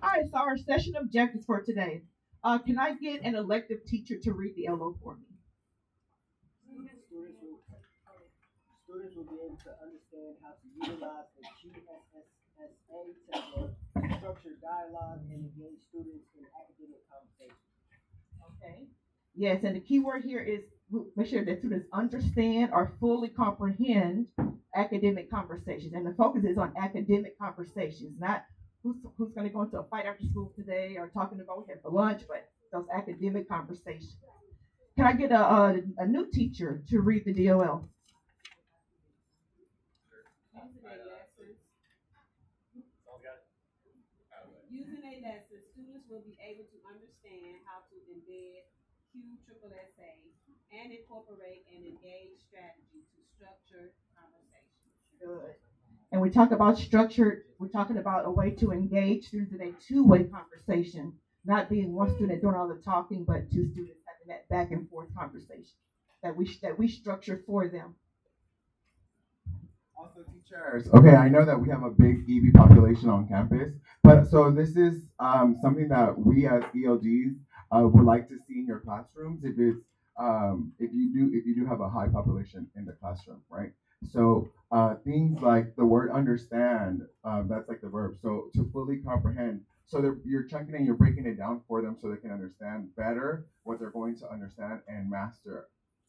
All right, so our session objectives for today. Can I get an elective teacher to read the LO for me? Students will, students will be able to understand how to utilize the QSSSA template, structure dialogue, and engage students in academic conversation. Okay. Yes, and the key word here is make sure that students understand or fully comprehend academic conversations. And the focus is on academic conversations, not who's going to go into a fight after school today or talking about what we had for lunch, but those academic conversations. Can I get a new teacher to read the DOL? Using a lesson, students will be able to understand how to embed QSSSA and incorporate an engaged strategy to structure conversation. Good. And we talk about structured, we're talking about a way to engage students in a two-way conversation, not being one student doing all the talking, but two students having that back and forth conversation that we structure for them. Also, teachers. Okay, I know that we have a big EV population on campus, but so this is something that we as ELDs would like to see in your classrooms. If it's if you do have a high population in the classroom, right? So things like the word understand, that's like the verb. So to fully comprehend. So you're chunking and you're breaking it down for them so they can understand better what they're going to understand and master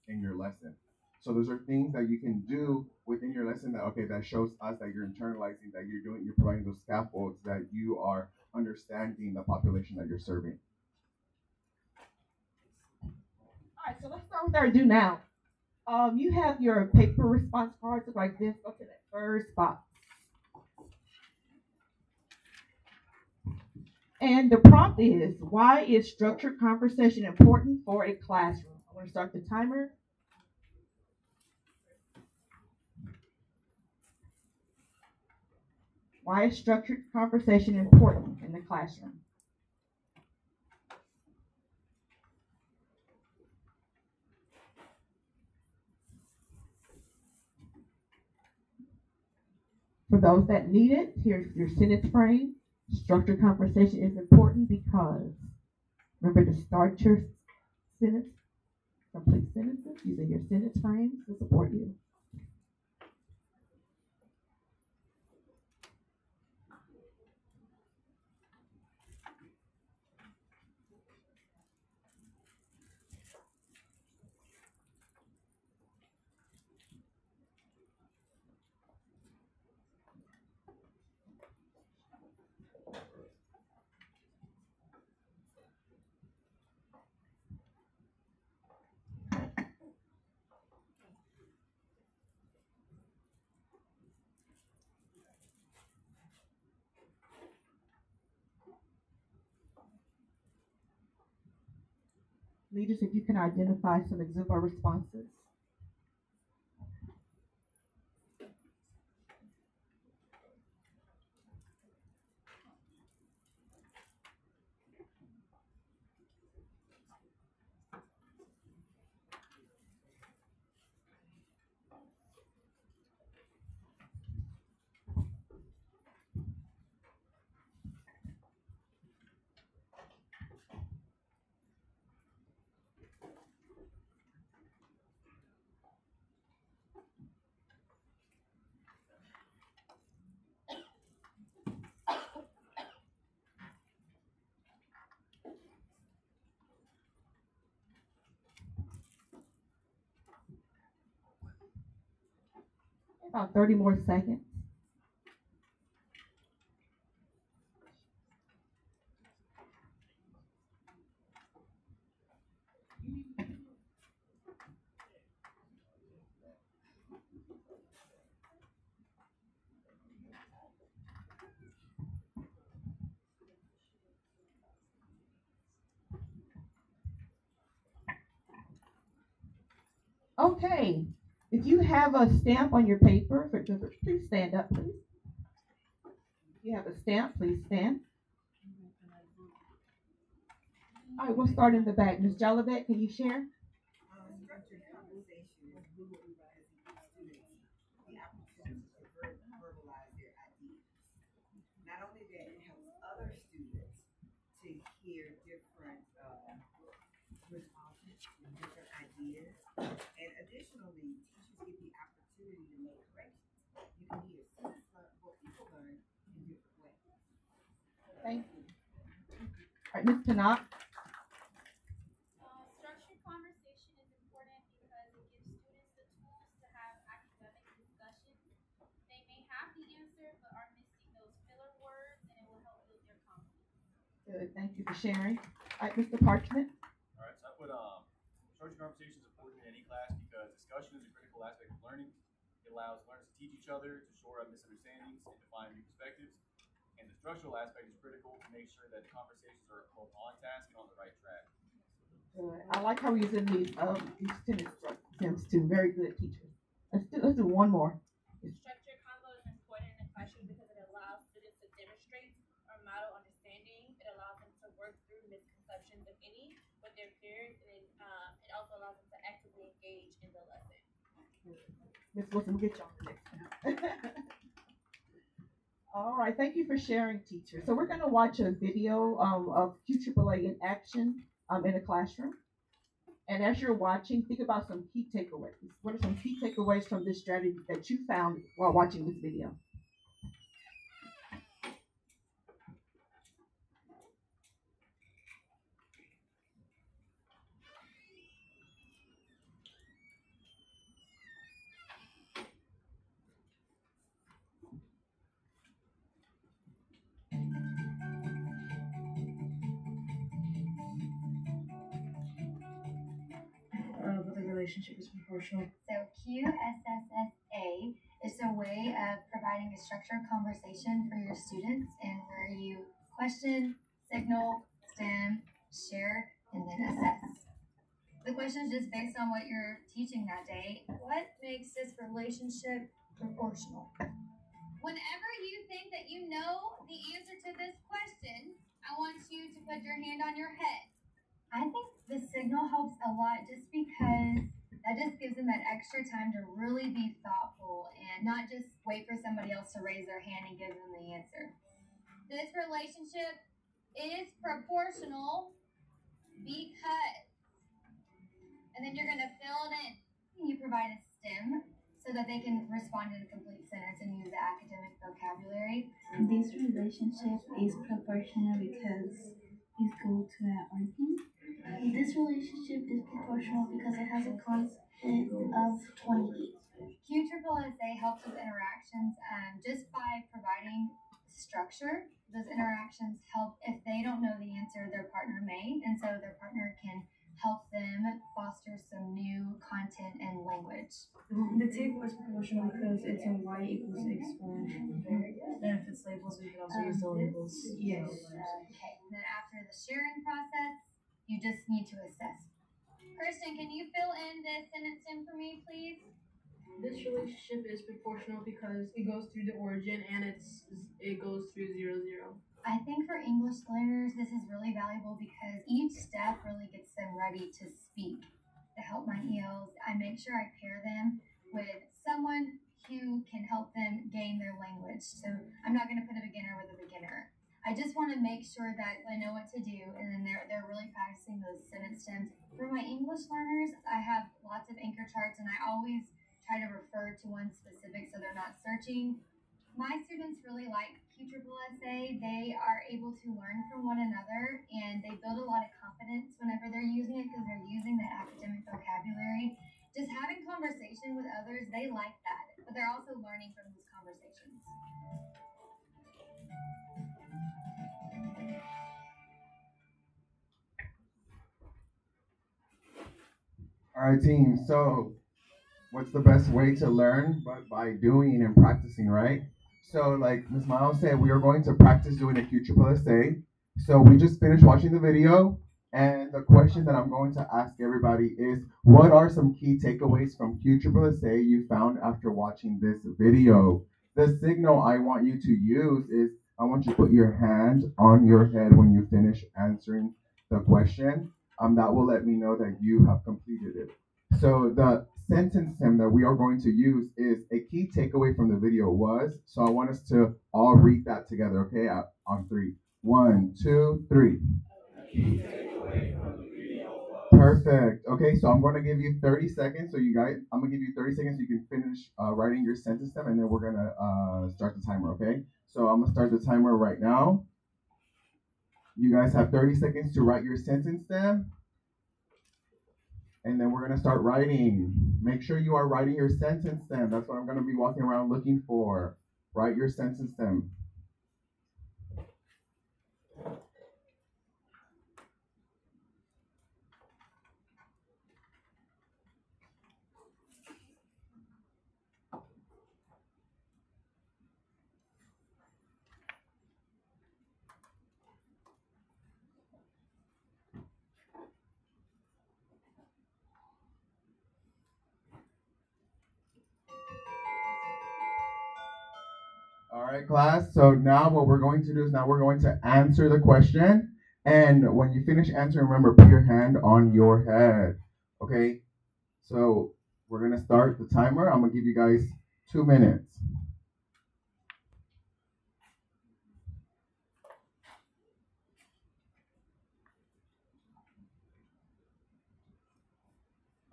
in your lesson. So those are things that you can do within your lesson that okay that shows us that you're internalizing, that you're providing those scaffolds, that you are understanding the population that you're serving. All right, so let's start with our do now. You have your paper response cards look like this. Go to that first box. And the prompt is, why is structured conversation important for a classroom? I'm going to start the timer. Why is structured conversation important in the classroom? For those that need it, here's your sentence frame. Structured conversation is important because remember to start your sentence, complete sentences using your sentence frames to support you. Leaders, if you can identify some exemplar responses. About 30 more seconds. Okay. If you have a stamp on your paper, please stand up, please. If you have a stamp, please stand. All right, we'll start in the back. Ms. Jolivet, can you share? Structured conversation will utilize students the opportunity to verbalize their ideas. Not only that, it helps other students Thank you. All right, Ms. Tanat. Structured conversation is important because it gives students the tools to have academic discussions. They may have the answer but are missing those filler words, and it will help build their confidence. Good. Thank you for sharing. All right, Mr. Parchment. All right, so I put structured conversation is important in any class because discussion is a critical aspect of learning. It allows learners to teach each other, to shore up misunderstandings, and define new perspectives. And the structural aspect is critical to make sure that the conversations are both on task and on the right track. Good. I like how we're using these tennis too. Very good teachers. Let's do one more. Structured convo is important in the classroom because it allows students to demonstrate or model understanding. It allows them to work through misconceptions, if any, with their peers, and it also allows them to actively engage in the lesson. Ms. Wilson, we'll get you on the next one. All right, thank you for sharing, teacher. So we're going to watch a video of QAAA in action in a classroom. And as you're watching, think about some key takeaways. What are some key takeaways from this strategy that you found while watching this video? But the relationship is proportional. So QSSSA is a way of providing a structured conversation for your students and where you question, signal, stem, share, and then assess. The question is just based on what you're teaching that day. What makes this relationship proportional? Whenever you think that you know the answer to this question, I want you to put your hand on your head. I think the signal helps a lot just because that just gives them that extra time to really be thoughtful and not just wait for somebody else to raise their hand and give them the answer. This relationship is proportional because, and then you're going to fill it in. You provide a stem so that they can respond in a complete sentence and use the academic vocabulary. This relationship is proportional because it's go to an argument. This relationship is proportional because it has a constant of 28. QSSSA helps with interactions just by providing structure. Those interactions help if they don't know the answer, their partner may, and so their partner can help them foster some new content and language. The table is proportional because it's a y equals x squared. And if it's labels, we can also use the labels. Yes. Okay. And then after the sharing process, you just need to assess. Kristen, can you fill in this sentence in for me, please? This relationship is proportional because it goes through the origin and it goes through 0, 0. I think for English learners, this is really valuable because each step really gets them ready to speak. To help my ELs, I make sure I pair them with someone who can help them gain their language. So I'm not going to put a beginner with a beginner. I just want to make sure that I know what to do, and then they're really practicing those sentence stems. For my English learners, I have lots of anchor charts, and I always try to refer to one specific so they're not searching. My students really like QSSSA. They are able to learn from one another, and they build a lot of confidence whenever they're using it because they're using the academic vocabulary. Just having conversation with others, they like that, but they're also learning from those conversations. All right, team. So, what's the best way to learn? But by doing and practicing, right? So, like Ms. Miles said, we are going to practice doing a QSSSA. So, we just finished watching the video, and the question that I'm going to ask everybody is, what are some key takeaways from QSSSA you found after watching this video? The signal I want you to use is, I want you to put your hand on your head when you finish answering the question. That will let me know that you have completed it. So the sentence stem that we are going to use is a key takeaway from the video was. So I want us to all read that together, okay? On 3. 1, 2, 3. Perfect. Okay, so I'm going to give you 30 seconds. So you guys, I'm going to give you 30 seconds so you can finish writing your sentence stem, and then we're going to start the timer, okay? So I'm going to start the timer right now. You guys have 30 seconds to write your sentence stem, and then we're gonna start writing. Make sure you are writing your sentence stem. That's what I'm gonna be walking around looking for. Write your sentence stem. All right, class. So now what we're going to do is now we're going to answer the question. And when you finish answering, remember, put your hand on your head. Okay? So we're going to start the timer. I'm going to give you guys 2 minutes.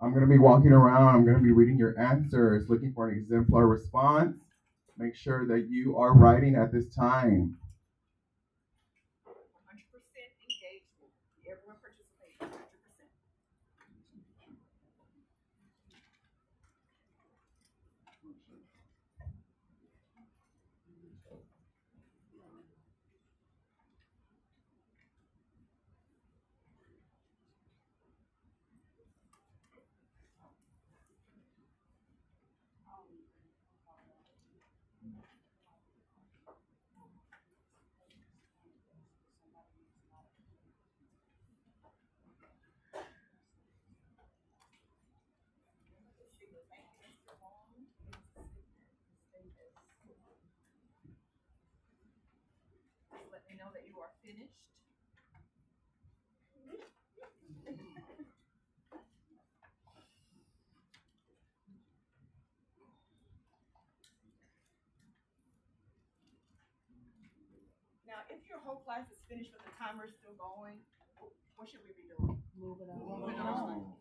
I'm going to be walking around. I'm going to be reading your answers, looking for an exemplar response. Make sure that you are writing at this time. 100% engagement. Everyone participates. 100%. Let me know that you are finished. Now, if your whole class is finished but the timer is still going, what should we be doing? Move it on. Moving on.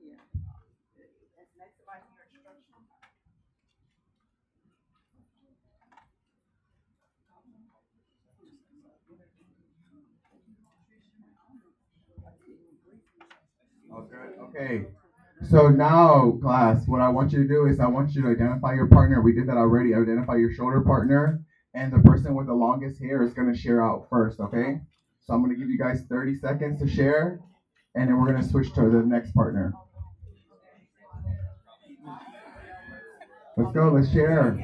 Yeah. That's maximizing your instruction. Oh, good. Okay. So now, class, what I want you to do is I want you to identify your partner. We did that already. Identify your shoulder partner, and the person with the longest hair is going to share out first, okay? So I'm going to give you guys 30 seconds to share, and then we're going to switch to the next partner. Let's go. Let's share.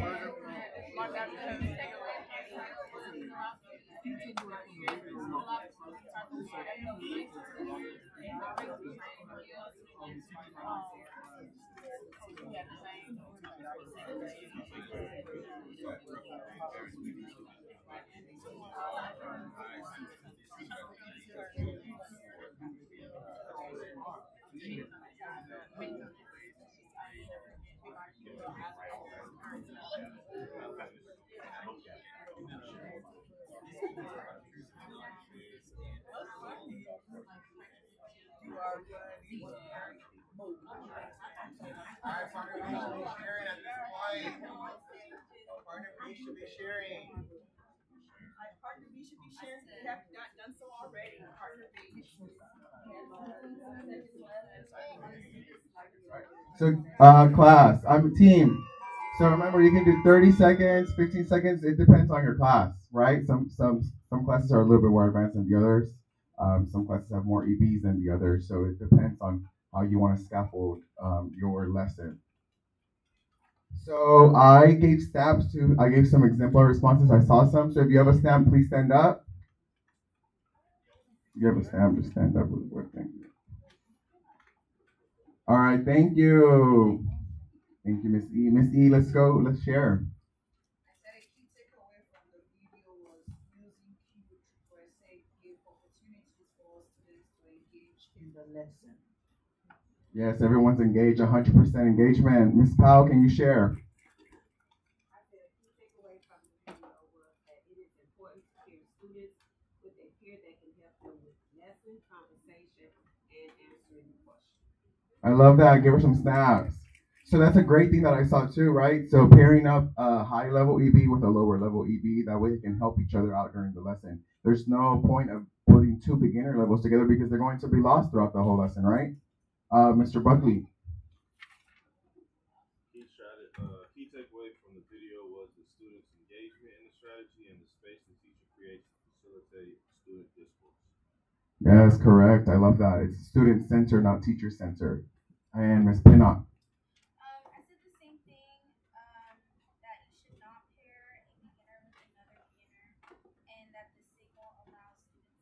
Alright, partner B should be sharing at this point. Partner B should be sharing. Partner B should be sharing if you have not done so already. Partner B. So, class, I'm a team. So remember, you can do 30 seconds, 15 seconds. It depends on your class, right? Some classes are a little bit more advanced than the others. Some classes have more EBs than the others. So it depends on how you want to scaffold your lesson. So I gave some exemplar responses. I saw some. So if you have a stamp, please stand up. If you have a stamp, just stand up with what? Thank you. All right, thank you. Thank you, Miss E. Miss E, let's go. Let's share. I said a key takeaway from the video was using QSSSA give opportunities for students to engage in the lesson. Yes, everyone's engaged, 100% engagement. Miss Powell, can you share? I said a key takeaway from the video was that it is important to pair students with a peer that can help them with lesson, conversation, and answering questions. I love that. Give her some snaps. So that's a great thing that I saw too, right? So pairing up a high level EB with a lower level EB, that way they can help each other out during the lesson. There's no point of putting two beginner levels together because they're going to be lost throughout the whole lesson, right? Mr. Buckley. Key takeaway from the video was the student's engagement in the strategy and the space the teacher creates to facilitate student discourse. Yes, correct. I love that. It's student centered, not teacher centered. And Ms. Pinnock. I said the same thing, that you should not pair a beginner with another beginner, and that the signal allows students.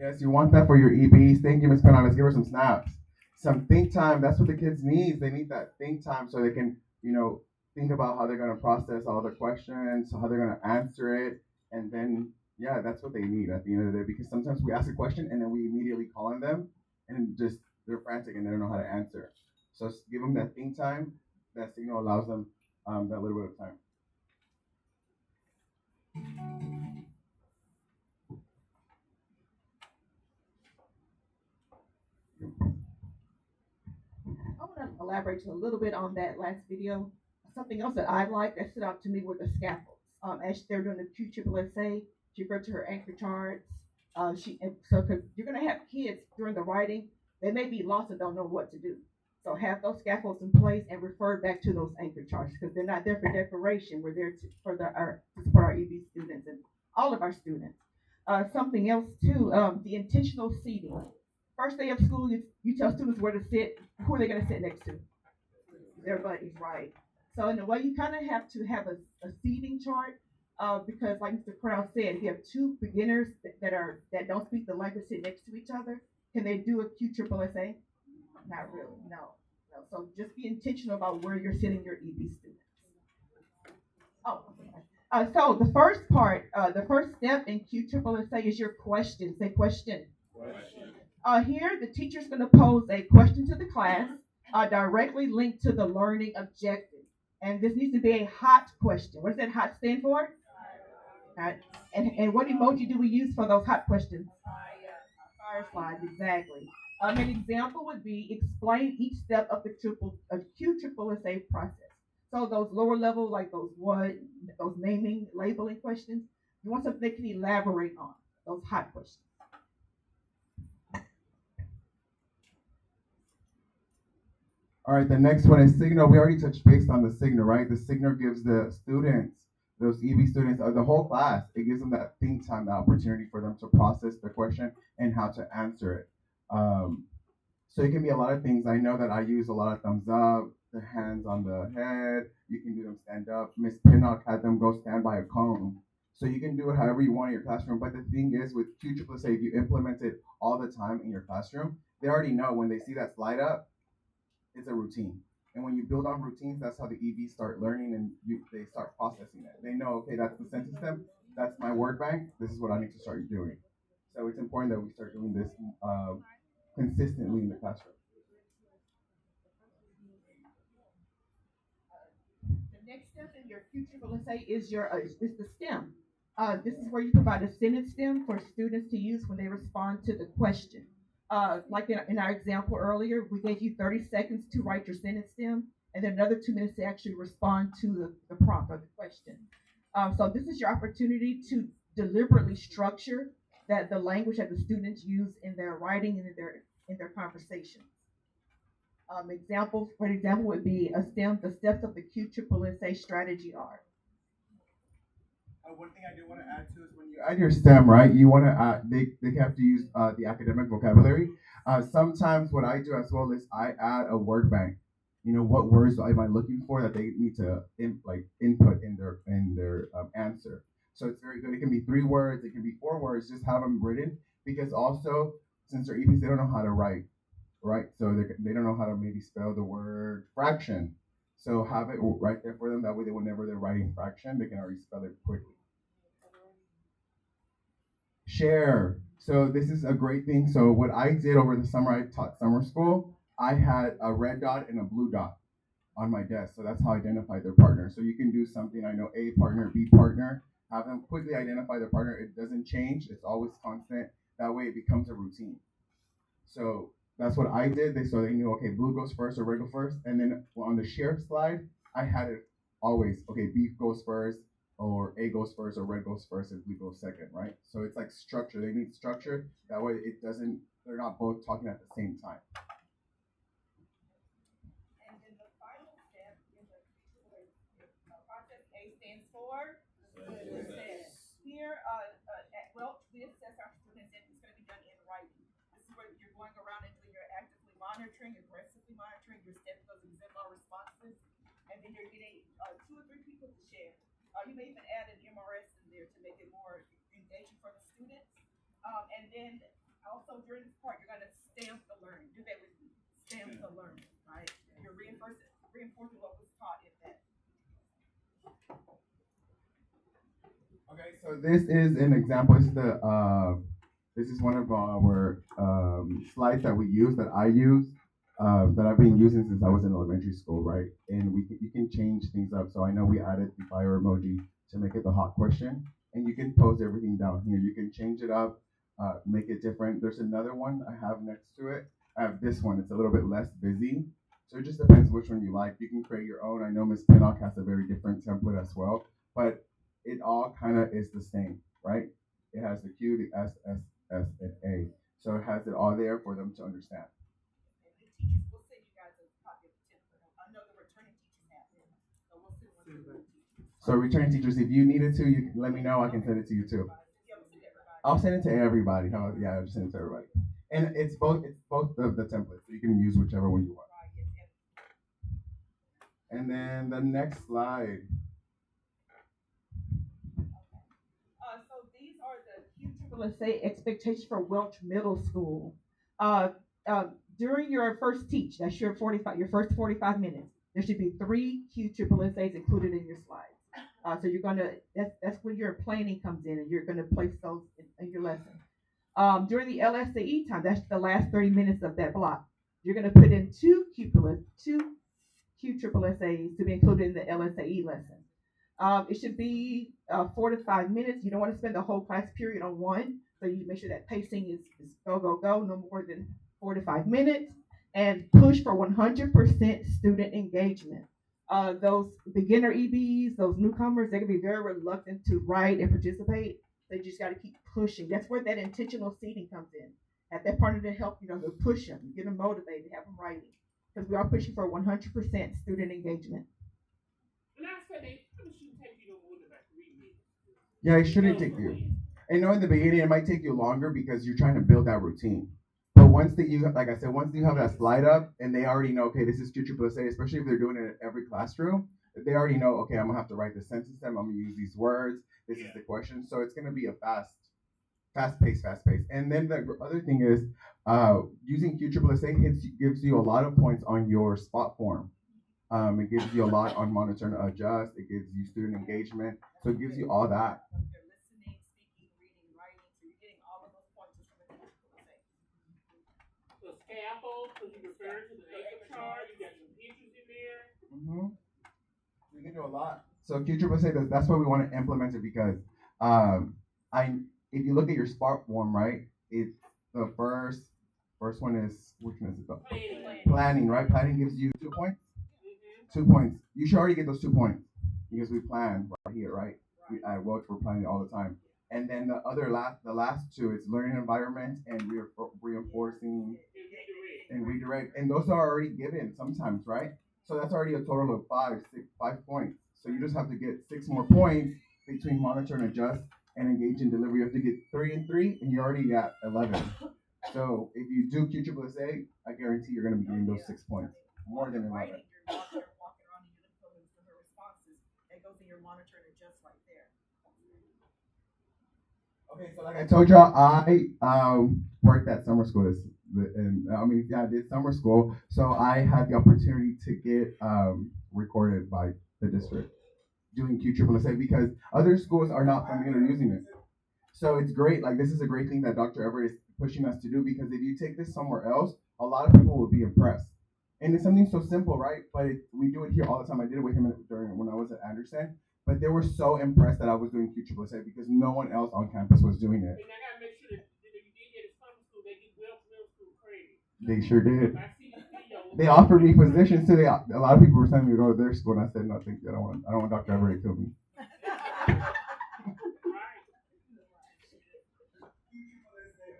Yes, you want that for your EBs. Thank you, Ms. Pinnock. Let's give her some snaps. Some think time. That's what the kids need. They need that think time so they can, think about how they're going to process all the questions, how they're going to answer it, and then, yeah, that's what they need at the end of the day. Because sometimes we ask a question and then we immediately call on them, and just they're frantic and they don't know how to answer. So give them that think time. That signal allows them that little bit of time. I want to elaborate a little bit on that last video. Something else that I like that stood out to me were the scaffolds. As they're doing the QSSSA, she referred to her anchor charts. Because you're going to have kids during the writing, they may be lost and don't know what to do. So have those scaffolds in place and refer back to those anchor charts because they're not there for decoration. We're there to support our EB students and all of our students. Something else too, the intentional seating. First day of school, you tell students where to sit. Who are they going to sit next to? Their buddies, right? So in a way, you kind of have to have a seating chart because, like Mr. Krause said, if you have two beginners that don't speak the language sit next to each other, can they do a QSSSA? Not really, no. So just be intentional about where you're sitting your EB students. Oh, okay. So the first part, the first step in QSSSA is your question. Say question. Here, the teacher's going to pose a question to the class directly linked to the learning objective. And this needs to be a hot question. What does that hot stand for? Hot. And what emoji do we use for those hot questions? Fire slides, exactly. An example would be explain each step of the QSSSA process. So those lower level, like those naming, labeling questions, you want something they can elaborate on, those hot questions. All right, the next one is signal. We already touched base on the signal, right? The signal gives the students, those EB students, or the whole class, it gives them that think time, the opportunity for them to process the question and how to answer it. So it can be a lot of things. I know that I use a lot of thumbs up, the hands on the head. You can do them stand up. Miss Pinnock had them go stand by a cone. So you can do it however you want in your classroom. But the thing is, with QSSSA, if you implement it all the time in your classroom, they already know when they see that slide up, it's a routine. And when you build on routines, that's how the EBs start learning and they start processing it. They know, okay, that's the sentence step, that's my word bank, this is what I need to start doing. So it's important that we start doing this consistently in the classroom. The next step in your QSSSA is the STEM. This is where you provide a sentence stem for students to use when they respond to the question. Like in our example earlier, we gave you 30 seconds to write your sentence stem, and then another 2 minutes to actually respond to the prompt or the question. So this is your opportunity to deliberately structure the language that the students use in their writing and in their conversations. For example, would be a STEM. The steps of the QSSSA strategy are. One thing I do want to add to is when you add your STEM, right? You want to they have to use the academic vocabulary. Sometimes what I do as well is I add a word bank. What words am I looking for that they need to input in their answer. So it's very good. It can be 3 words, it can be 4 words. Just have them written because also since they're EPs, they don't know how to write, right? So they don't know how to maybe spell the word fraction. So have it right there for them. That way, whenever they're writing fraction, they can already spell it quickly. Share. So this is a great thing. So what I did over the summer, I taught summer school. I had a red dot and a blue dot on my desk. So that's how I identify their partner. So you can do something, I know A partner, B partner, have them quickly identify their partner. It doesn't change. It's always constant. That way it becomes a routine. So That's what I did. So they knew, okay, blue goes first or red goes first. And then on the share slide, I had it always, okay, beef goes first, or A goes first, or red goes first, and blue goes second, right? So it's like structure. They need structure. That way it doesn't, they're not both talking at the same time. And then the final step is process A stands for success. Here, at WELCH, we assess our students, and it's going to be done in writing. This is where you're going around and doing your actively monitoring, aggressively monitoring, your steps, those exemplar responses, and then you're getting 2 or 3 people to share. You may even add an MRS in there to make it more engaging for the students. And then also during this part, you're going to stamp the learning. Do that with me. Stamp the learning, right? You're reinforcing what was taught in that. Okay, so this is an example. This is one of our slides that we use, that I use, that I've been using since I was in elementary school, right? And you can change things up. So I know we added the fire emoji to make it the hot question, and you can post everything down here. You can change it up, make it different. There's another one I have next to it. I have this one. It's a little bit less busy. So it just depends which one you like. You can create your own. I know Ms. Pinnock has a very different template as well, but it all kind of is the same, right? It has the Q, the S, and A. So it has it all there for them to understand. And the teachers will send you guys a copy of the template. I know the returning teachers have them, so we'll send one to the teachers. So returning teachers, if you need it to, you can let me know. I can send it to you too. I'll send it to everybody. Yeah, I'll just send it to everybody. And it's both of the templates, so you can use whichever one you want. And then the next slide. So these are the QSSSA expectations for Welch Middle School. During your first teach, that's your first 45 minutes, there should be 3 QSSSAs included in your slides. So you're gonna, that's when your planning comes in, and you're gonna place those in your lesson. During the LSAE time, that's the last 30 minutes of that block. You're gonna put in 2 QSSSAs to be included in the LSAE lesson. It should be 4 to 5 minutes. You don't want to spend the whole class period on one, so you make sure that pacing is go, no more than 4 to 5 minutes, and push for 100% student engagement. Those beginner EBs, those newcomers, they can be very reluctant to write and participate. They just got to keep pushing. That's where that intentional seeding comes in. At that part of the help, to push them, get them motivated, have them writing, because we are pushing for 100% student engagement. Yeah, it shouldn't take you. I know in the beginning it might take you longer because you're trying to build that routine. But once that you, like I said, once you have that slide up and they already know, okay, this is QSSSA, especially if they're doing it in every classroom, they already know, okay, I'm gonna have to write the sentence stem, I'm gonna use these words, this is the question. So it's gonna be a fast paced. And then the other thing is, using QSSSA gives you a lot of points on your spot form. It gives you a lot on monitor and adjust. It gives you student engagement. So it gives you all that. They're listening, speaking, reading, writing, so you're getting all of those points just from the QSSSA. The scaffold, because you refer to the chart, you got some pictures in there. You can do a lot. So QSSSA, that's why we want to implement it, because if you look at your spot form, right, it's the first one is, which one is it? Planning, right? Planning gives you 2 points. 2 points. You should already get those 2 points because we plan right here, right? We at Welch, we're planning all the time. And then the last 2, it's learning environment and reinforcing and redirect. And those are already given sometimes, right? So that's already a total of 5 points. So you just have to get 6 more points between monitor and adjust and engage in delivery. You have to get 3 and 3, and you're already at 11. So if you do QSSSA, I guarantee you're going to be getting those 6 points, more than 11. Your monitor and adjust right there. Okay, so like I told y'all, I worked at summer school, I did summer school, so I had the opportunity to get recorded by the district doing QSSSA because other schools are not familiar using it. So it's great. Like, this is a great thing that Dr. Everett is pushing us to do, because if you take this somewhere else, a lot of people will be impressed. And it's something so simple, right? But we do it here all the time. I did it with him when I was at Anderson. But they were so impressed that I was doing QSSSA because no one else on campus was doing it. And I gotta make sure that you did at summer school, they get Welch Middle School credit. They sure did. I see you. They offered me positions today. A lot of people were telling me to go to their school, and I said no, thank you. I don't want Dr. Everett to kill me.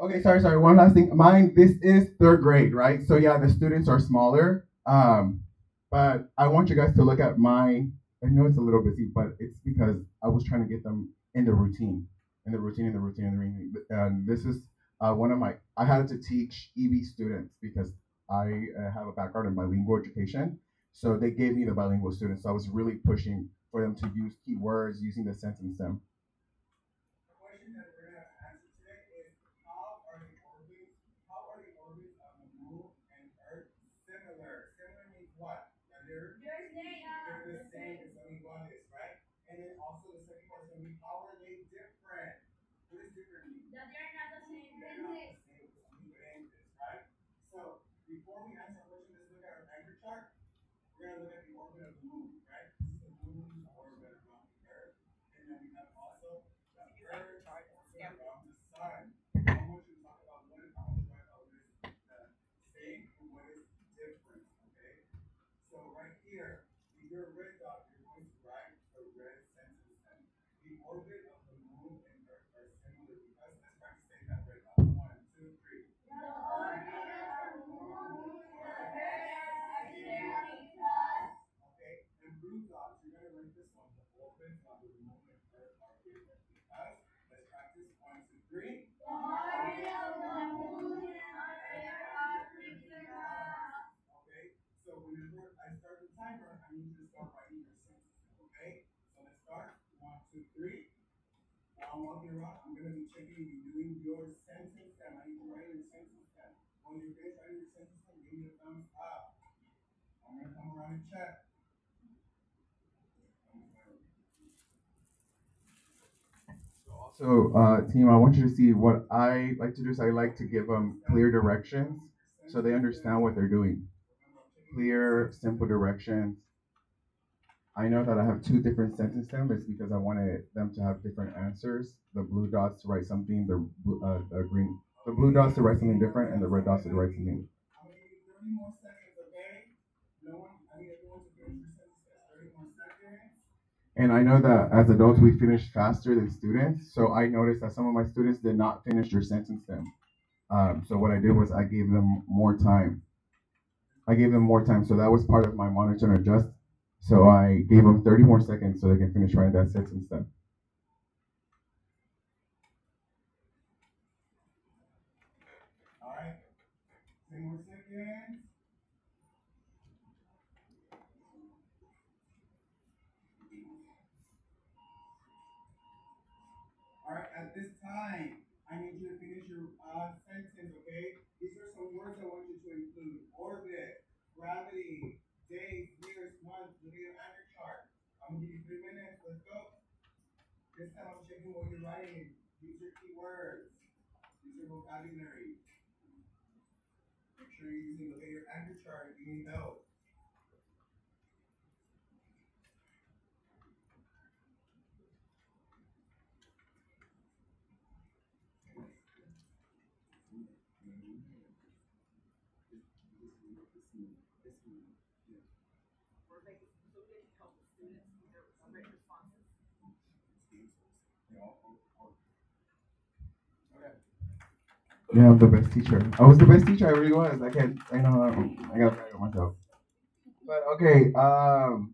Okay, sorry. One last thing. Mine, this is third grade, right? So yeah, the students are smaller. But I want you guys to look at mine. I know it's a little busy, but it's because I was trying to get them in the routine, And this is one of my. I had to teach EB students because I have a background in bilingual education. So they gave me the bilingual students. So I was really pushing for them to use keywords using the sentence stem. So, team, I want you to see what I like to do is I like to give them clear directions so they understand what they're doing. Clear, simple directions. I know that I have two different sentence stems. It's because I wanted them to have different answers. The blue dots to write something, the blue dots to write something different, and the red dots to write something. And I know that as adults we finish faster than students. So I noticed that some of my students did not finish their sentence stem. So what I did was I gave them more time. So that was part of my monitor and adjust. So I gave them 30 more seconds so they can finish writing that sentence stem. All right, 10 more seconds. All right, at this time, I need you to finish your sentence, okay? These are some words I want you to include. Orbit, gravity, days, years, months, look at your average chart. I'm gonna give you 3 minutes, let's go. This time I'm checking what you're writing. Use your keywords. Use your vocabulary. Make sure you're using, look at your average chart if you need help. Yeah, I'm the best teacher. I was the best teacher. I really was. I can't. I know. I gotta brag on myself. But okay. All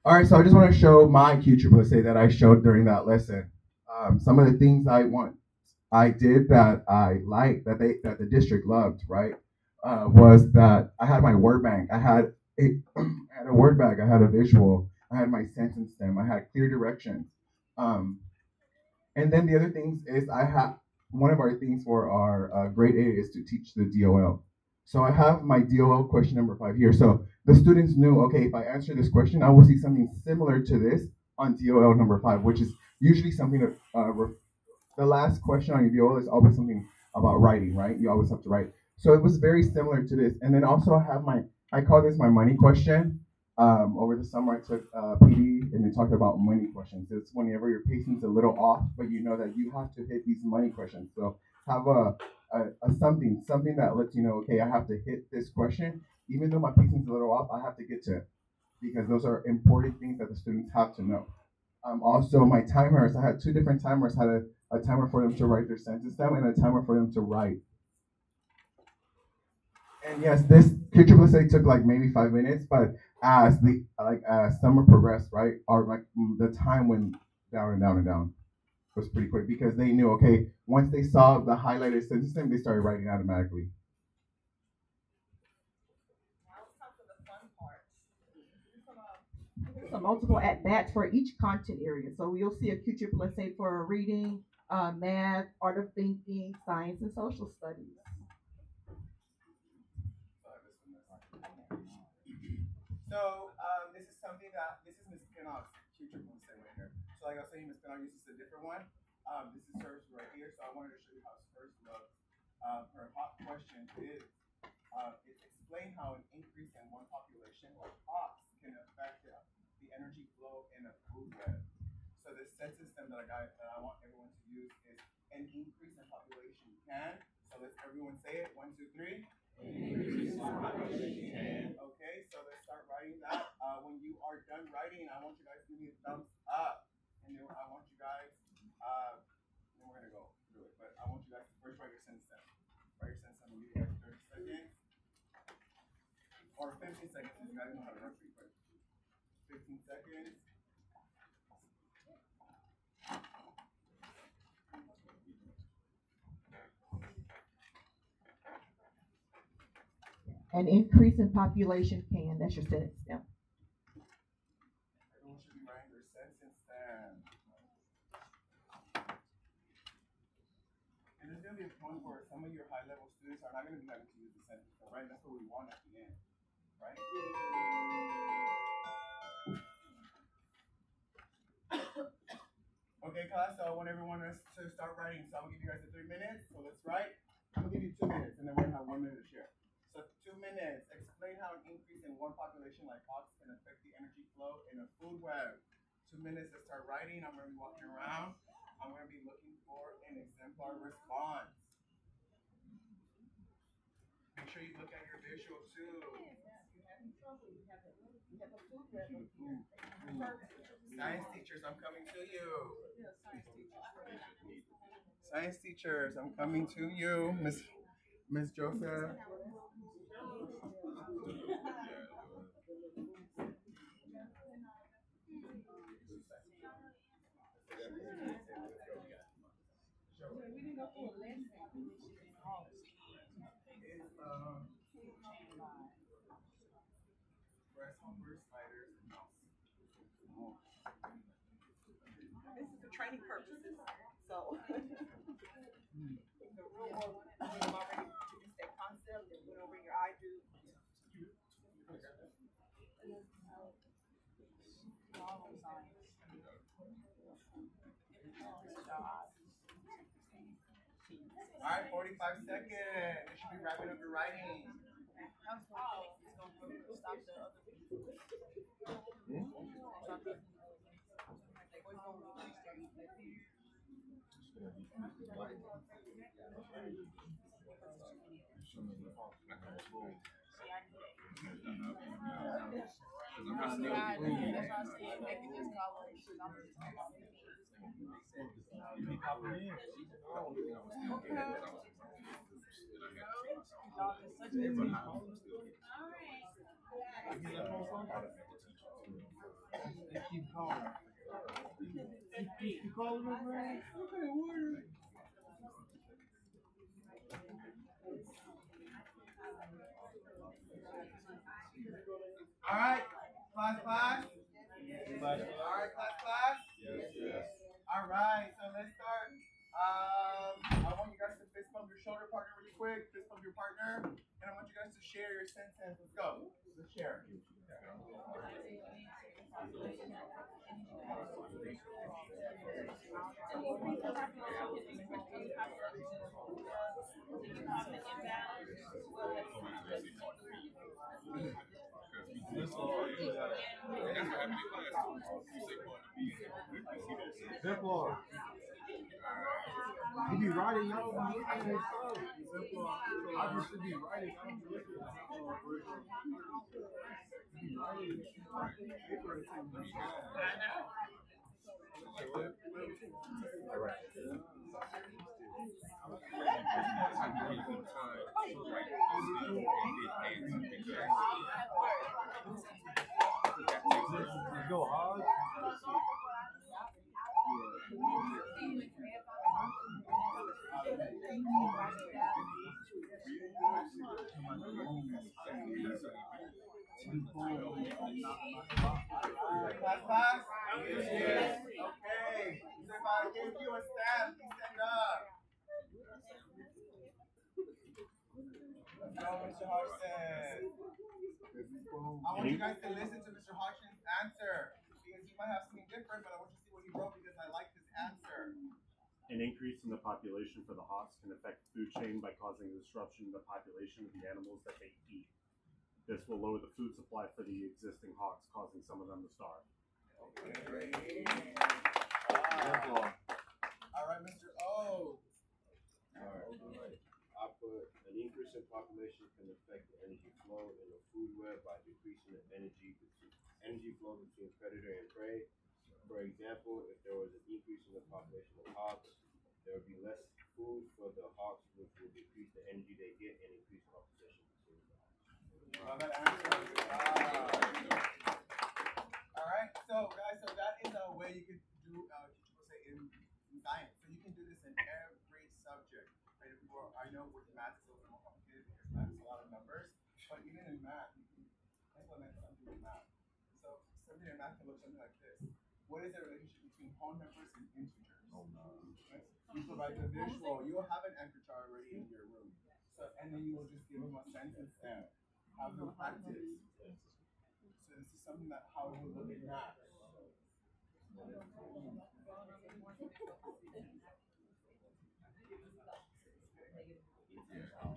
right. So I just want to show my QSSSA that I showed during that lesson. Some of the things I did that I liked that the district loved. Right. Was that I had my word bank. I had a word bank. I had a visual. I had my sentence stem. I had clear directions. Um, And then the other things is I have one of our things for our grade 8 is to teach the DOL. So I have my DOL question number 5 here. So the students knew, okay, if I answer this question, I will see something similar to this on DOL number 5, which is usually something that the last question on your DOL is always something about writing, right? You always have to write. So it was very similar to this. And then also I call this my money question. Over the summer, I took PD and they talked about money questions. It's whenever your pacing's a little off, but you know that you have to hit these money questions. So have a something that lets you know, okay, I have to hit this question, even though my pacing's a little off, I have to get to it because those are important things that the students have to know. Also, my timers, I had two different timers. I had a timer for them to write their sentence down and a timer for them to write. And yes, this QSSSA took like maybe 5 minutes, but as summer progressed, right, or like the time went down and down and down. It was pretty quick because they knew, okay, once they saw the highlighted sentence, they started writing automatically. Now it's time for the fun part. So multiple at bats for each content area. So you'll see a QSSSA for reading, math, art of thinking, science, and social studies. So this is something that this is Miss Pinnock's QSSSA right here. So like I was saying, Miss Pinnock uses a different one. This is hers right here. So I wanted to show you how hers looks. Her hot question is, it's explain how an increase in one population like hops can affect the energy flow in a food web. So the set system that I want everyone to use is an increase in population can. So let's everyone say it. 1, 2, 3. Increase in population can. Okay, so let's start writing that. When you are done writing, I want you guys to give me a thumbs up, and then I want you guys. Then we're gonna go through it, but I want you guys to first write your sentence down. Write your sentence down. Give you guys 30 seconds or 15 seconds. You guys know how to write pretty quick. 15 seconds. An increase in population can. That's your sentence down. Everyone should be writing their sentence down. And there's gonna be a point where some of your high-level students are not gonna be having to use the sentence, right? That's what we want at the end, right? Okay, class. So I want everyone to start writing. So I'm gonna give you guys 3 minutes. So let's write. I'm gonna give you 2 minutes, and then we're gonna have 1 minute to share. So 2 minutes. Explain how an increase in one population like hops can affect the energy flow in a food web. 2 minutes to start writing. I'm gonna be walking around. I'm gonna be looking for an exemplar response. Make sure you look at your visual too. Science teachers, I'm coming to you. Science teachers, I'm coming to you. Miss Joseph. Grasshoppers, spiders, and mouse. This is for training purposes. So the real world, I'm already introduced that concept and went over your I do. All right, 45 seconds. You should be wrapping up your writing. All right, class. All right, class. Yes. All right, so let's start. I want you guys to fist bump your shoulder partner really quick. Fist bump your partner, and I want you guys to share your sentence. Let's go. Let's share. Simple. You be writing, y'all. I just should be writing. All right. Go hard. Class? Yes. Okay. So if I gave you a stand, please stand up. Let's go, Mr. Hodgson. I want you guys to listen to Mr. Hodgson's answer because he might have something different, but I want you to see what he wrote because I like his answer. An increase in the population for the hawks can affect the food chain by causing a disruption in the population of the animals that they eat. This will lower the food supply for the existing hawks, causing some of them to starve. Okay. All right, Mr. O. Alright. I put an increase in population can affect the energy flow in the food web by decreasing the energy flow between predator and prey. For example, if there was an increase in the population of hawks, there would be less food for the hawks, which will decrease the energy they get and increase competition between the hawks. Love that answer. All right, so guys, so that is a way you could do, say in science. So you can do this in every subject. Right? I know with math it's a little more complicated because math is a lot of numbers, but even in math, you can implement something in math. So something in math can look something like this. What is the relationship between whole numbers and integers? Oh no. Right? You provide the visual. You will have an anchor chart already in your room. So and then you will just give them a sentence and have them practice. So this is something that how we look at math.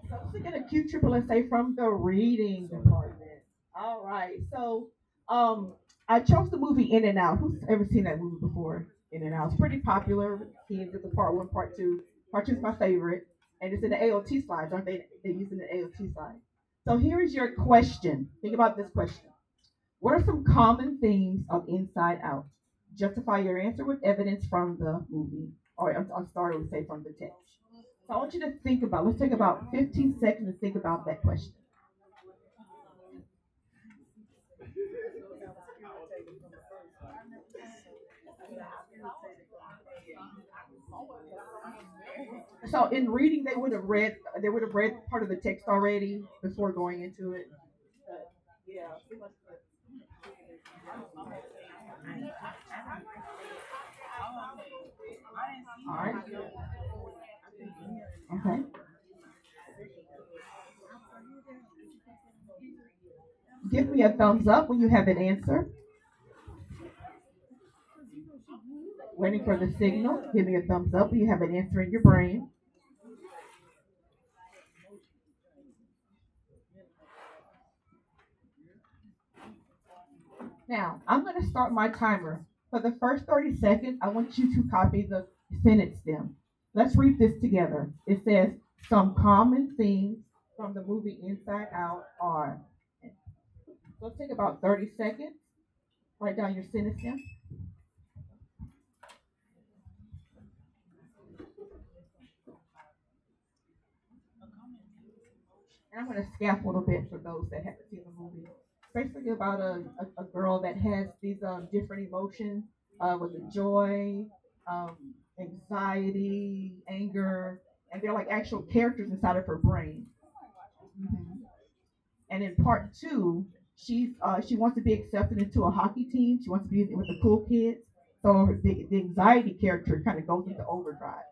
So let's look at a QSSSA from the reading department. All right. So I chose the movie In and Out. Who's ever seen that movie before? In and Out. It's pretty popular. Kids at the part one, part two. Part two is my favorite. And it's in the AOT slides, aren't they? They're using the AOT slide. So here is your question. Think about this question. What are some common themes of Inside Out? Justify your answer with evidence from the movie. Or I'm sorry, I would say from the text. So I want you to think about, let's take about 15 seconds to think about that question. So in reading, they would have read part of the text already before going into it. But, yeah. All right. Okay. Give me a thumbs up when you have an answer. Waiting for the signal. Give me a thumbs up when you have an answer in your brain. Now, I'm going to start my timer. For the first 30 seconds, I want you to copy the sentence stem. Let's read this together. It says, some common themes from the movie Inside Out are. So let's take about 30 seconds. Write down your sentence stem. And I'm going to scaffold a bit for those that haven't seen the movie. It's basically about a girl that has these different emotions with the joy, anxiety, anger, and they're like actual characters inside of her brain. Mm-hmm. And in part two, she wants to be accepted into a hockey team. She wants to be with the cool kids. So the anxiety character kind of goes into overdrive.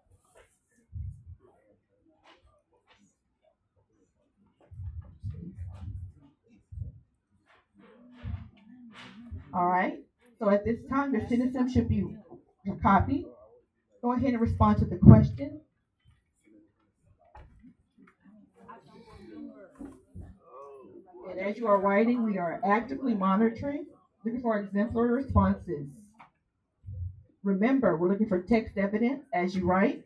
All right. So at this time, the sentence should be copied. Go ahead and respond to the question. And as you are writing, we are actively monitoring, looking for exemplary responses. Remember, we're looking for text evidence as you write.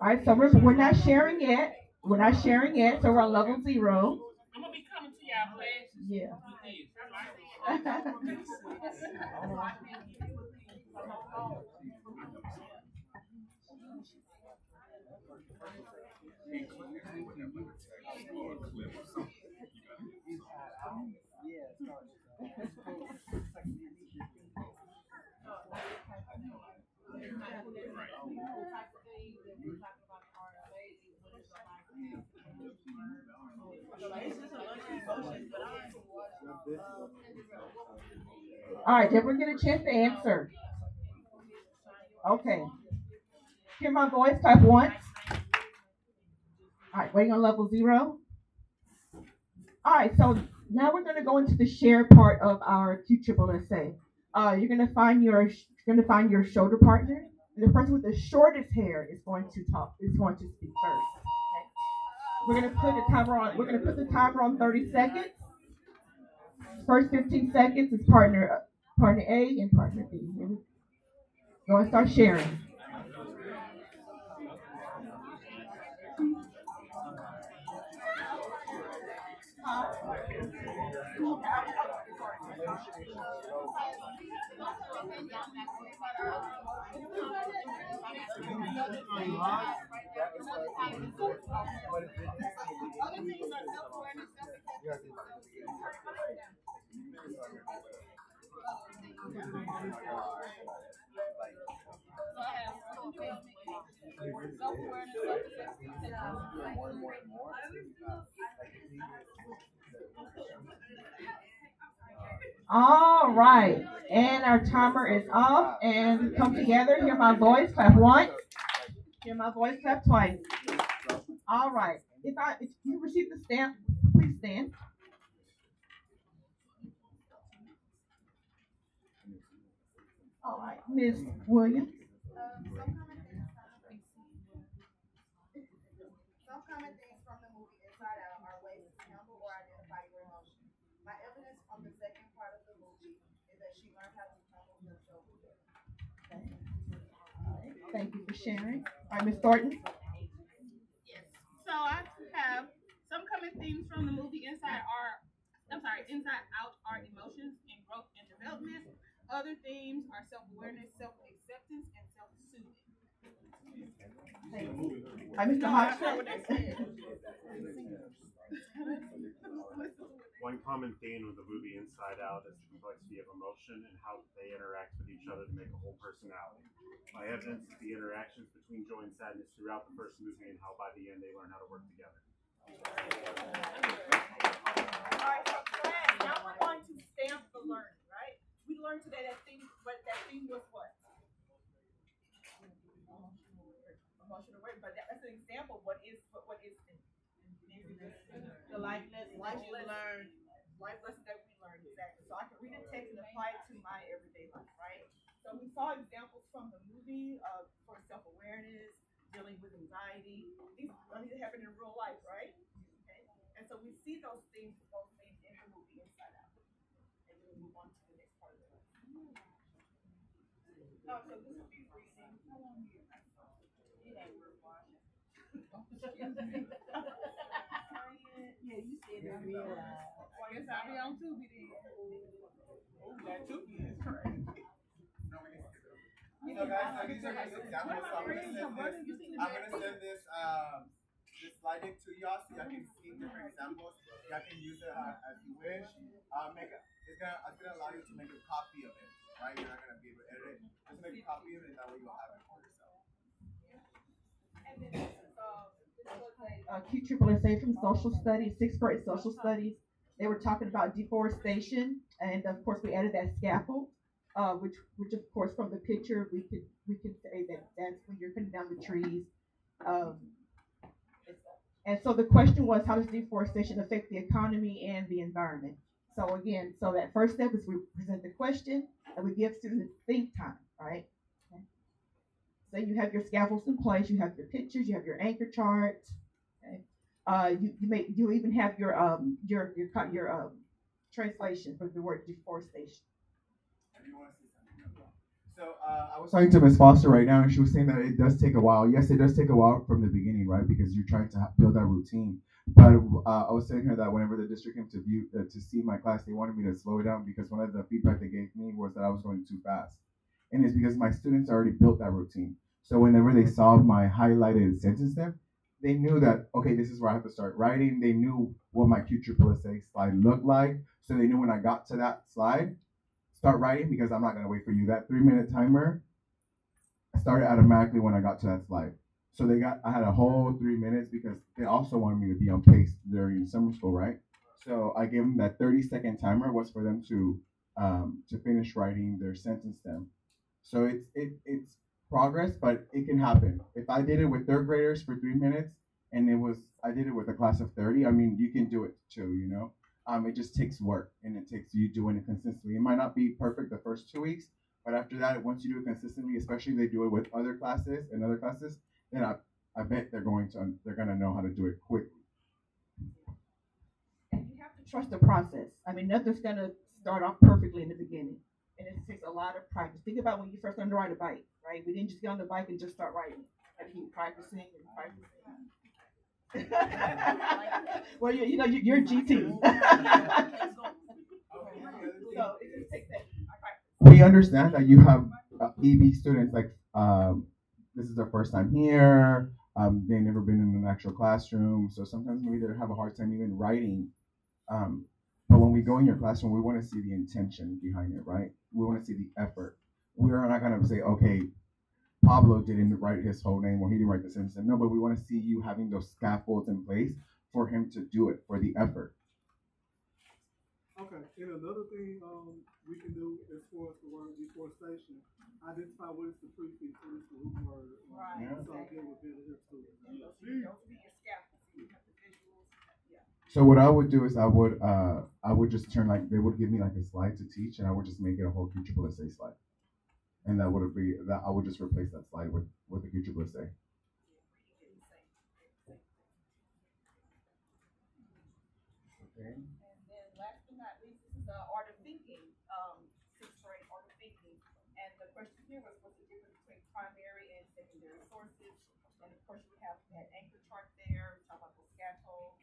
All right, so we're not sharing yet. We're not sharing yet, so we're on level 0. I'm gonna be coming to y'all classes. Yeah. All right, did we get a chance to answer? Okay. Hear my voice, type once. All right, waiting on level 0. All right, so now we're going to go into the share part of our QSSSA. You're going to find your shoulder partner. And the person with the shortest hair is going to talk. Is going to speak first. Okay. We're going to put the timer on. We're going to put the timer on 30 seconds. First 15 seconds is partner A and partner B. Go and start sharing. All right, and our timer is off, and come together. Hear my voice. Clap once. Hear my voice. Clap twice. All right. If you receive the stamp, please stand. All right, Ms. Williams. Some common things from the movie Inside Out are ways to handle or identify your emotions. My evidence from the second part of the movie is that she learned how to handle herself. Okay. All right. Thank you for sharing. All right, Ms. Thornton. Yes. So I have some common themes from the movie Inside Out are emotions and growth and development. Other themes are self-awareness, self-acceptance, and self-soothing. Hi, Mr. Hodge. One common theme of the movie Inside Out is the complexity of emotion and how they interact with each other to make a whole personality. My evidence is the interactions between joy and sadness throughout the first movie and how by the end they learn how to work together. Alright, so class, now we're going to stamp the learning, right? We learned today that theme was what? Emotional work, but that's an example of what is theme. The life lessons that you learned. Life lessons that we learned, exactly. So I can read a text and apply it to my everyday life, right? So we saw examples from the movie for self-awareness, dealing with anxiety. These happen in real life, right? Okay. And so we see those things in the movie Inside Out. And then we move on to the next part of it. Oh, so this will be reading. How long do you have? It ain't worth watching. Yeah, you said it real loud. Well, I guess I'll be on Tubi then. Oh, that Tubi is crazy. So guys, so these are just examples. So I'm gonna send this slide deck to y'all so y'all can see different examples. Y'all can use it as you wish. It's gonna allow you to make a copy of it, right? You're not gonna be able to edit it. Just make a copy of it, and that way you'll have it for yourself. And then this is QSSSA from social studies, 6th grade social studies. They were talking about deforestation, and of course we added that scaffold. which of course from the picture we could say that that's when you're cutting down the trees. Um, and so the question was, how does deforestation affect the economy and the environment? So again, so that first step is we present the question and we give students think time, right? Okay. So you have your scaffolds in place, you have your pictures, you have your anchor charts. Okay. You even have your translation for the word deforestation. So I was talking to Ms. Foster right now, and she was saying that it does take a while. Yes, it does take a while from the beginning, right? Because you're trying to build that routine. But I was telling her that whenever the district came to see my class, they wanted me to slow it down because one of the feedback they gave me was that I was going too fast, and it's because my students already built that routine. So whenever they saw my highlighted sentence there, they knew that okay, this is where I have to start writing. They knew what my QSSSA slide looked like, so they knew when I got to that slide start writing because I'm not going to wait for you. That 3-minute timer started automatically when I got to that slide. So I had a whole 3 minutes because they also wanted me to be on pace during summer school, right? So I gave them that 30-second timer was for them to finish writing their sentence stem. So it's progress, but it can happen. If I did it with third graders for 3 minutes and I did it with a class of 30, I mean, you can do it too, you know? It just takes work and it takes you doing it consistently. It might not be perfect the first 2 weeks, but after that, once you do it consistently, especially if they do it with other classes, then I bet they're gonna know how to do it quickly. And you have to trust the process. I mean, nothing's gonna start off perfectly in the beginning, and it takes a lot of practice. Think about when you first learned to ride a bike, right? We didn't just get on the bike and just start riding. I keep practicing and practicing. Well, you're GT. So it just takes that practice. We understand that you have EB students like this is their first time here. They've never been in an actual classroom, so sometimes maybe they have a hard time even writing. But when we go in your classroom, we want to see the intention behind it, right? We want to see the effort. We are not going to say, okay, Pablo didn't write his whole name or he didn't write the sentence. No, but we want to see you having those scaffolds in place for him to do it, for the effort. Okay, and another thing we can do as far as the word deforestation, identify what is the prefix, what is the root word. Right. So again, we'll be able to hear too. Those be your scaffolds. You have the visuals. Yeah. So what I would do is I would just turn they would give me like a slide to teach, and I would just make it a whole QSSA slide, and I would just replace that slide with the QSSA. Okay. And then last but not least, this is art of thinking, sixth grade art of thinking. And the question here was what's the difference between primary and secondary sources? And of course we have that anchor chart there, we talk about the scaffolds.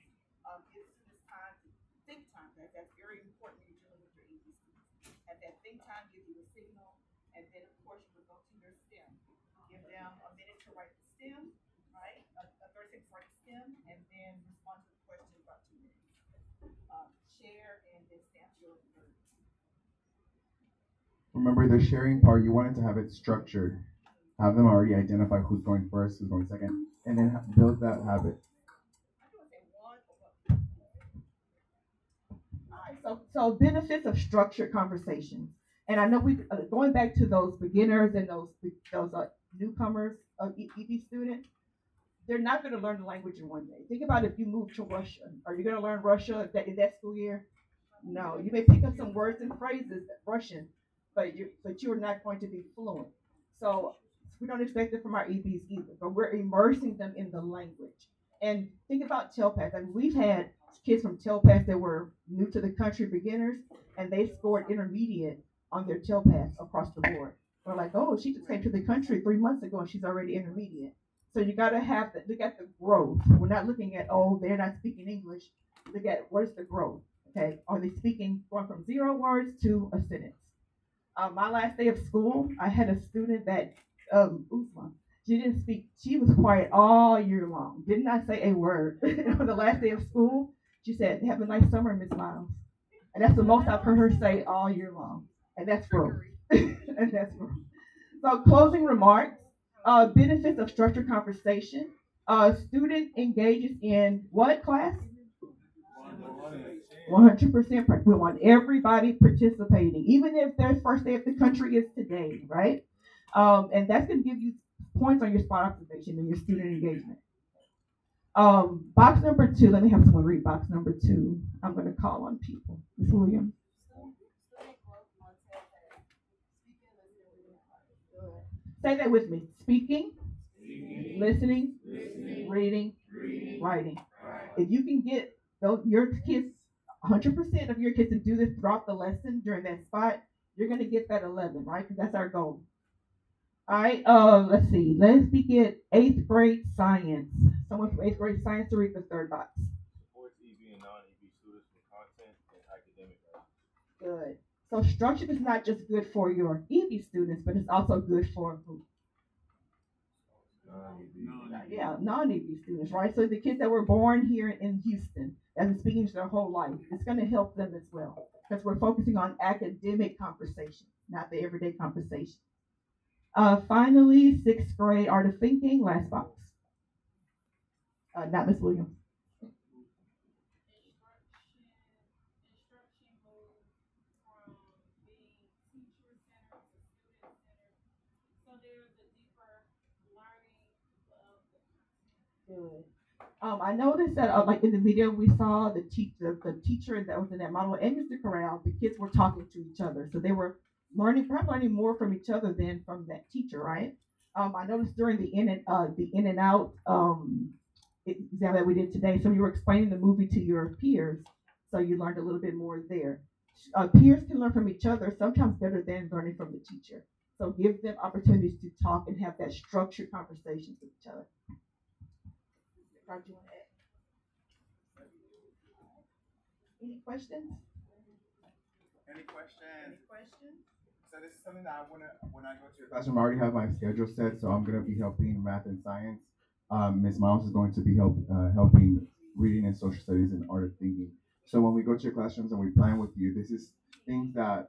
Give students time to think time. That's very important when you're dealing with your ED students. At that think time, give you a signal, and then of course you will go to your STEM. Give them a minute to write the STEM, right? A 30 seconds to write the STEM, and then respond to the question in about 2 minutes. Share and then stamp your words. Remember the sharing part, you wanted to have it structured. Have them already identify who's going first, who's going second, and then build that habit. So benefits of structured conversations, and I know we going back to those beginners and those newcomers of ED students. They're not going to learn the language in one day. Think about if you move to Russia. Are you going to learn Russia in that school year? No. You may pick up some words and phrases, Russian, but you're not going to be fluent. So we don't expect it from our EBs either, but we're immersing them in the language. And think about TELPAS. I mean, we've had kids from TELPAS that were new to the country, beginners, and they scored intermediate on their TELPAS across the board. We're like, oh, she just came to the country 3 months ago and she's already intermediate. So you got to look at the growth. We're not looking at, they're not speaking English. Look at what is the growth, okay? Are they going from 0 words to a sentence? My last day of school, I had a student that, Usma, she didn't speak. She was quiet all year long. Did not say a word. On the last day of school, she said, have a nice summer, Miss Miles. And that's the most I've heard her say all year long. And that's growth. And that's growth. So closing remarks. Benefits of structured conversation. Student engages in what class? 100%. We want everybody participating, even if their first day of the country is today, right? And that's going to give you points on your spot observation and your student engagement. Box number 2, let me have someone read box number 2. I'm going to call on people. Ms. Williams. Say that with me. Speaking, listening, reading, writing. If you can get your kids, 100% of your kids to do this throughout the lesson during that spot, you're going to get that 11, right? Because that's our goal. All right, let's see. Let's begin 8th grade science. Someone from 8th grade science to read the third box. Supports EB and non-EB students with content and academic guidance. Good. So structure is not just good for your EB students, but it's also good for who? Non-EB students, right? So the kids that were born here in Houston and speaking English their whole life, it's going to help them as well because we're focusing on academic conversation, not the everyday conversation. Finally, 6th grade art of thinking, last box. Not Miss Williams. Good. I noticed that, like in the video we saw, the teacher that was in that model and Mr. Corral, the kids were talking to each other, so they were perhaps learning more from each other than from that teacher, right? I noticed during the in and out exam that we did today, so you were explaining the movie to your peers, so you learned a little bit more there. Peers can learn from each other sometimes better than learning from the teacher. So give them opportunities to talk and have that structured conversations with each other. Any questions? Any questions? So this is something that I want to, when I go to your classroom, I already have my schedule set, so I'm going to be helping math and science. Ms. Miles is going to be helping reading and social studies and art of thinking. So when we go to your classrooms and we plan with you, this is things that,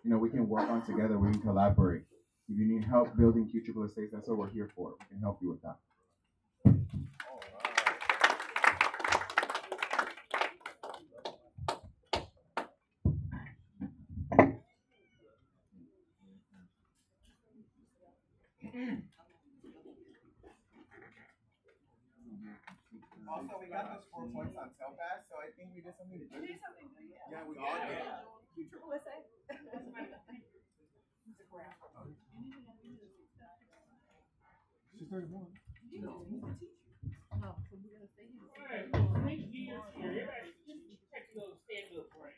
we can work on together, we can collaborate. If you need help building QSSSA, that's what we're here for. We can help you with that. Also, we got those 4 points on Telpass, so I think we did something good. Yeah, we all did. QSSSA. She's 31. No. No, so we're gonna stay here. All right, so switch gears here. Everybody, just take a little stand up break.